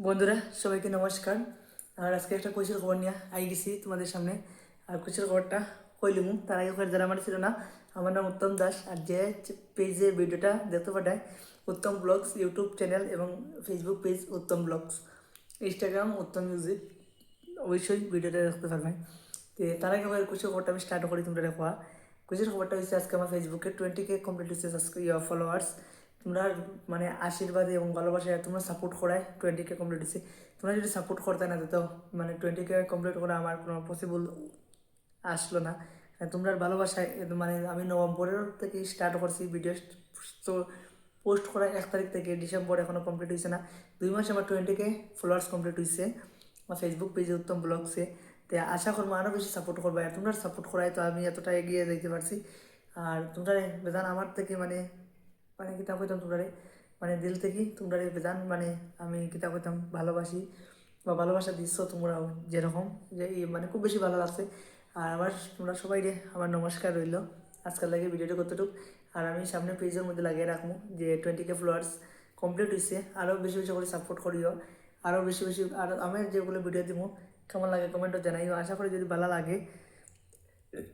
বন্ধুরা সবাইকে নমস্কার। আর আজকে একটা খুশির খবর নিয়ে আই গেছি তোমাদের সামনে। আর খুশির খবরটা কইলিমু তার আগে করে যারা আমার ছিল না, আমার নাম উত্তম দাস। আর যে পেজে ভিডিওটা দেখতে পাঠায় উত্তম ব্লগস ইউটিউব চ্যানেল এবং ফেসবুক পেজ উত্তম ব্লগস, ইনস্টাগ্রাম উত্তম মিউজিক, অবশ্যই ভিডিওটা দেখতে পারবেন। তো তার আগে করে খুশির খবরটা আমি স্টার্ট করি তোমরা দেখা। খুশির খবরটা হচ্ছে আজকে আমার ফেসবুকে 20K কমপ্লিট হচ্ছে ফলোয়ার্স। তোমরা মানে আশীর্বাদে এবং ভালোবাসায় তোমরা সাপোর্ট করায় 20K কমপ্লিট হচ্ছে। তোমরা যদি সাপোর্ট করতে না তো মানে 20K কমপ্লিট করা আমার কোনো পসিবল আসলো না। তোমরা ভালোবাসায় মানে আমি নভেম্বরের থেকে স্টার্ট করছি ভিডিও, তো পোস্ট করা 1 তারিখ থেকে ডিসেম্বর এখনও কমপ্লিট হয়েছে না। 2 মাসে আমার 20K ফলোয়ার্স কমপ্লিট হয়েছে আমার ফেসবুক পেজে উত্তম ব্লগসে। তো আশা করবো আরও বেশি সাপোর্ট করবো, আর তোমরা সাপোর্ট করাই তো আমি এতটা এগিয়ে যেতে পারছি। আর তোমরা বেদান আমার থেকে মানে মানে কিতা কইতাম তোমরা মানে দিল থেকে তোমরা বেদান মানে আমি কিতা কইতাম ভালোবাসি বা ভালোবাসা দিচ্ছ তোমরাও যেরকম, যে মানে খুব বেশি ভালো লাগছে। আর আমার তোমরা সবাই রে আমার নমস্কার রইল। আজকাল লাগে ভিডিওটা কতটুকু, আর আমি সামনে পেজের মধ্যে লাগিয়ে রাখবো যে 20K ফলোয়ার্স কমপ্লিট হয়েছে। আরও বেশি বেশি করে সাপোর্ট করিও, আরও বেশি বেশি। আর আমি যেগুলো ভিডিও দিব কেমন লাগে কমেন্টও জানাইও। আশা করি যদি ভালো লাগে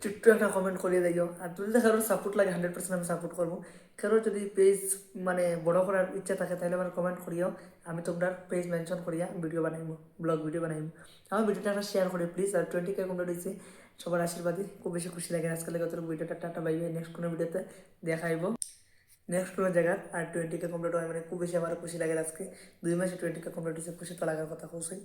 ছোট্ট একটা কমেন্ট করিয়ে দিও। আর যদি কারোর সাপোর্ট লাগে 100% আমি সাপোর্ট করবো। কারোর যদি পেজ মানে বড় করার ইচ্ছা থাকে তাহলে আমার কমেন্ট করিও, আমি তোমরা পেজ মেনশন করিয়া ভিডিও বানাইবো, ব্লগ ভিডিও বানাইবো। আমার ভিডিওটা একটা শেয়ার করে প্লিজ। আর 20K কমপ্লিট হয়েছে, সবার আশীর্বাদে খুব বেশি খুশি লাগে। আজকাল কত ভিডিওটা টাটা বাইবে, নেক্সট কোনো ভিডিওতে দেখাইবো নেক্সট কোনো জায়গা। আর 20K কমপ্লিট হয় মানে খুব বেশি আমার খুশি লাগে। আজকে 2 মাসে 20K কমপ্লিট হয়েছে, খুশি তো লাগার কথা খুশি।